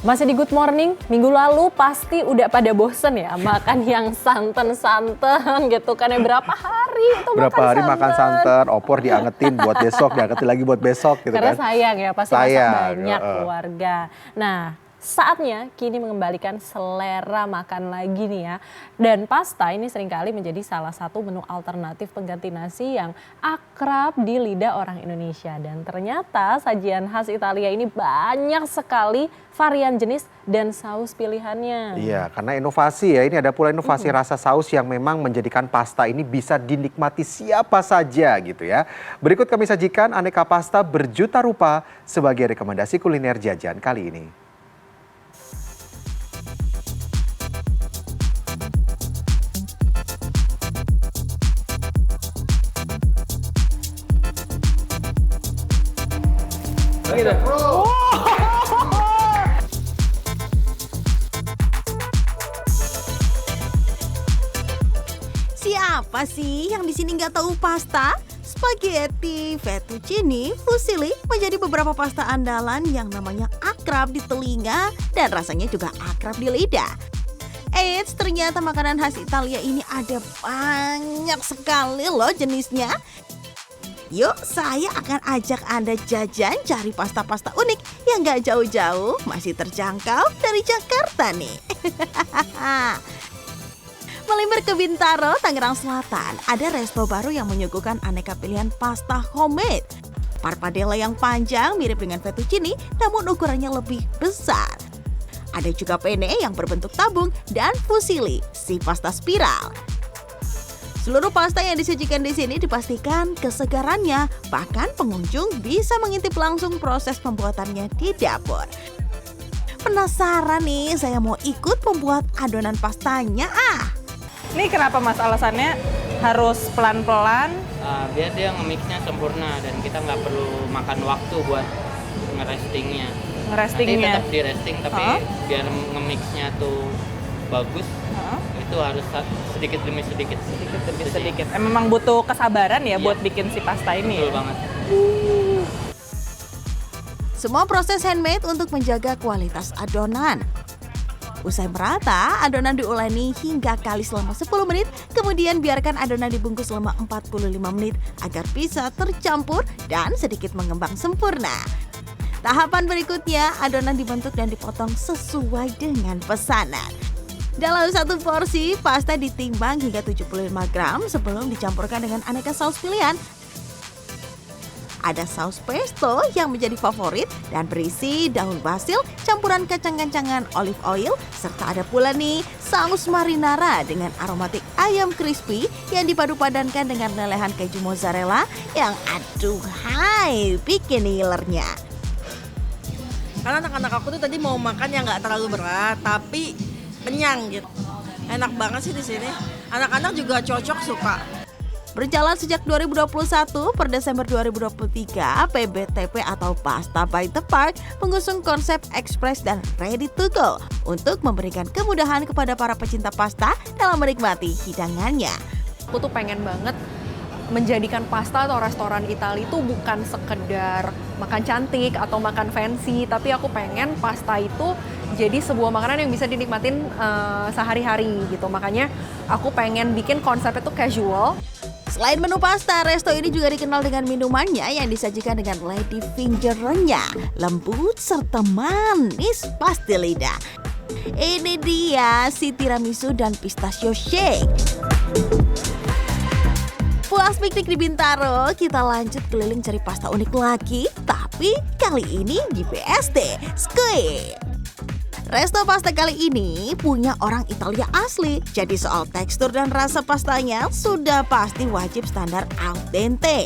Masih di Good Morning, minggu lalu pasti udah pada bosen ya makan yang santan-santan gitu kan ya. Berapa hari itu Berapa hari makan santan, opor diangetin buat besok, diangetin lagi buat besok gitu karena kan. sayang ya, pasti masak Sayang, banyak keluarga. Nah, saatnya kini mengembalikan selera makan lagi nih ya. Dan pasta ini seringkali menjadi salah satu menu alternatif pengganti nasi yang akrab di lidah orang Indonesia. Dan ternyata sajian khas Italia ini banyak sekali varian jenis dan saus pilihannya. Iya, karena inovasi ya. Ini ada pula inovasi rasa saus yang memang menjadikan pasta ini bisa dinikmati siapa saja gitu ya. Berikut kami sajikan aneka pasta berjuta rupa sebagai rekomendasi kuliner jajan kali ini. Gitu. Siapa sih yang di sini nggak tahu pasta? Spaghetti, fettuccine, fusilli menjadi beberapa pasta andalan yang namanya akrab di telinga dan rasanya juga akrab di lidah. Eits, ternyata makanan khas Italia ini ada banyak sekali loh jenisnya. Yuk, saya akan ajak Anda jajan cari pasta-pasta unik yang gak jauh-jauh, masih terjangkau dari Jakarta nih. Melimber ke Bintaro, Tangerang Selatan, ada resto baru yang menyuguhkan aneka pilihan pasta homemade. Parpadella yang panjang mirip dengan fettuccine, namun ukurannya lebih besar. Ada juga penne yang berbentuk tabung dan fusilli, si pasta spiral. Seluruh pasta yang disajikan di sini dipastikan kesegarannya, bahkan pengunjung bisa mengintip langsung proses pembuatannya di dapur. Penasaran nih, saya mau ikut membuat adonan pastanya Ini kenapa Mas alasannya harus pelan-pelan? Biar dia nge-mixnya sempurna dan kita nggak perlu makan waktu buat ngerestingnya. Nanti tetap di resting tapi biar nge-mixnya tuh bagus. Itu harus sedikit demi sedikit. Sedikit. Memang butuh kesabaran ya buat bikin si pasta ini. Betul banget. Semua proses handmade untuk menjaga kualitas adonan. Usai merata, adonan diuleni hingga kali selama 10 menit, kemudian biarkan adonan dibungkus selama 45 menit agar bisa tercampur dan sedikit mengembang sempurna. Tahapan berikutnya, adonan dibentuk dan dipotong sesuai dengan pesanan. Dalam satu porsi, pasta ditimbang hingga 75 gram sebelum dicampurkan dengan aneka saus pilihan. Ada saus pesto yang menjadi favorit dan berisi daun basil, campuran kacang-kacangan olive oil, serta ada pula nih saus marinara dengan aromatik ayam crispy yang dipadu-padankan dengan lelehan keju mozzarella yang aduhai bikin ngilernya. Karena anak-anak aku tuh tadi mau makan yang nggak terlalu berat, tapi kenyang gitu. Enak banget sih di sini. Anak-anak juga cocok suka. Berjalan sejak 2021 per Desember 2023, PBTP atau Pasta by the Park mengusung konsep express dan ready to go untuk memberikan kemudahan kepada para pecinta pasta dalam menikmati hidangannya. Aku tuh pengen banget menjadikan pasta atau restoran Italia itu bukan sekedar makan cantik atau makan fancy, tapi aku pengen pasta itu jadi sebuah makanan yang bisa dinikmatin sehari-hari gitu. Makanya aku pengen bikin konsepnya tuh casual. Selain menu pasta, resto ini juga dikenal dengan minumannya yang disajikan dengan lady finger renyah, lembut serta manis pasti lidah. Ini dia si tiramisu dan pistachio shake. Puas piknik di Bintaro, kita lanjut keliling cari pasta unik lagi, tapi kali ini di BSD Squid. Resto pasta kali ini punya orang Italia asli, jadi soal tekstur dan rasa pastanya sudah pasti wajib standar al dente.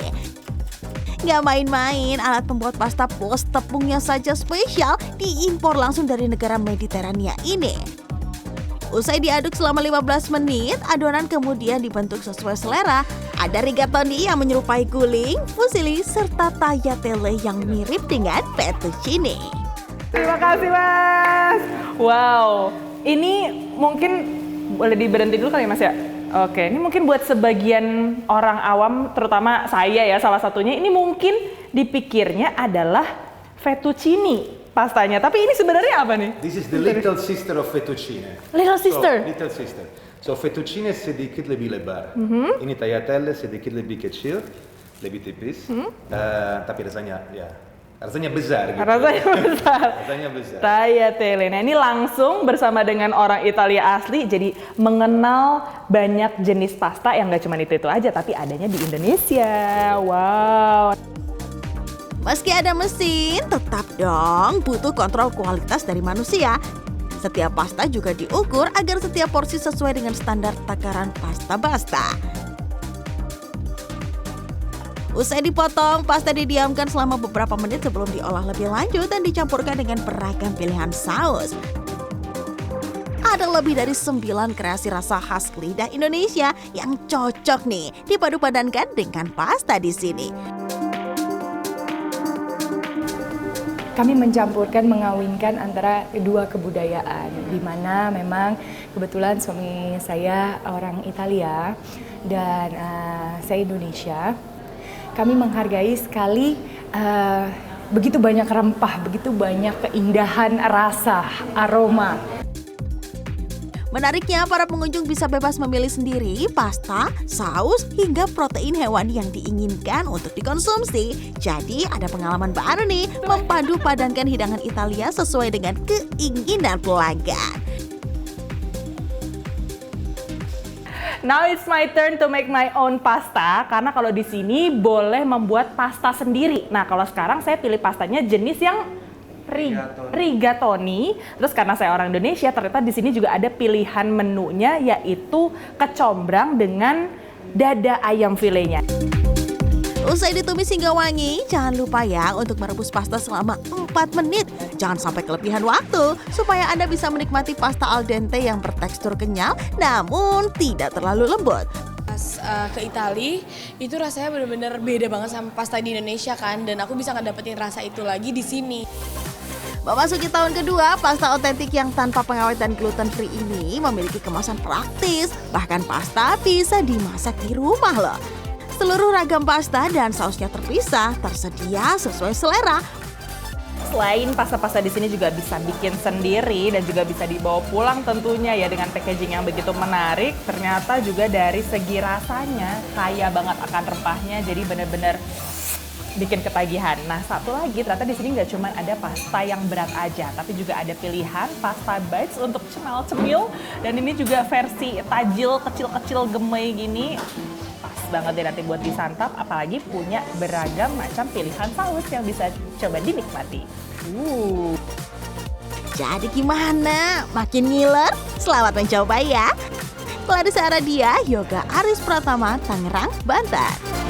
Gak main-main, alat pembuat pasta plus tepungnya saja spesial diimpor langsung dari negara Mediterania ini. Usai diaduk selama 15 menit, adonan kemudian dibentuk sesuai selera. Ada rigatoni yang menyerupai guling, fusilli, serta tagliatelle yang mirip dengan fettuccine. Terima kasih Mas. Wow, ini mungkin boleh diberhenti dulu kali ya Mas ya? Oke, ini mungkin buat sebagian orang awam, terutama saya ya salah satunya, ini mungkin dipikirnya adalah fettuccine. pastanya. Tapi ini sebenarnya apa nih? This is the little sister of fettuccine. Little sister? Little sister. So fettuccine sedikit lebih lebar. Ini tagliatelle sedikit lebih kecil, lebih tipis. Tapi rasanya besar gitu. Rasanya besar. Rasanya besar. Tagliatelle. Nah, ini langsung bersama dengan orang Italia asli, jadi mengenal banyak jenis pasta yang nggak cuma itu aja, tapi adanya di Indonesia. Wow. Meski ada mesin, tetap dong butuh kontrol kualitas dari manusia. Setiap pasta juga diukur agar setiap porsi sesuai dengan standar takaran pasta. Usai dipotong, pasta didiamkan selama beberapa menit sebelum diolah lebih lanjut dan dicampurkan dengan beragam pilihan saus. Ada lebih dari 9 kreasi rasa khas lidah Indonesia yang cocok nih dipadu-padankan dengan pasta di sini. Kami mencampurkan, mengawinkan antara dua kebudayaan, di mana memang kebetulan suami saya orang Italia dan saya Indonesia. Kami menghargai sekali begitu banyak rempah, begitu banyak keindahan rasa, aroma. Menariknya, para pengunjung bisa bebas memilih sendiri pasta, saus, hingga protein hewan yang diinginkan untuk dikonsumsi. Jadi ada pengalaman baru nih, mempadu padankan hidangan Italia sesuai dengan keinginan pelanggan. Now it's my turn to make my own pasta, karena kalau di sini boleh membuat pasta sendiri. Nah, kalau sekarang saya pilih pastanya jenis yang rigatoni. Terus karena saya orang Indonesia, ternyata di sini juga ada pilihan menunya, yaitu kecombrang dengan dada ayam filenya. Usai ditumis hingga wangi, jangan lupa ya untuk merebus pasta selama 4 menit. Jangan sampai kelebihan waktu, supaya Anda bisa menikmati pasta al dente yang bertekstur kenyal namun tidak terlalu lembut. Pas ke Itali, itu rasanya benar-benar beda banget sama pasta di Indonesia kan, dan aku bisa ngedapetin rasa itu lagi di sini. Memasuki tahun kedua, pasta otentik yang tanpa pengawet dan gluten free ini memiliki kemasan praktis. Bahkan pasta bisa dimasak di rumah loh. Seluruh ragam pasta dan sausnya terpisah, tersedia sesuai selera. Selain pasta-pasta di sini juga bisa bikin sendiri dan juga bisa dibawa pulang tentunya ya, dengan packaging yang begitu menarik. Ternyata juga dari segi rasanya kaya banget akan rempahnya, jadi benar-benar bikin ketagihan. Nah, satu lagi ternyata di sini nggak cuma ada pasta yang berat aja, tapi juga ada pilihan pasta bites untuk cemil-cemil, dan ini juga versi tajil kecil-kecil gemei gini. Pas banget deh nanti buat disantap, apalagi punya beragam macam pilihan saus yang bisa coba dinikmati. Jadi gimana? Makin ngiler? Selamat mencoba ya. Clarissa Aradia, Yoga Aris Pratama, Tangerang, Banten.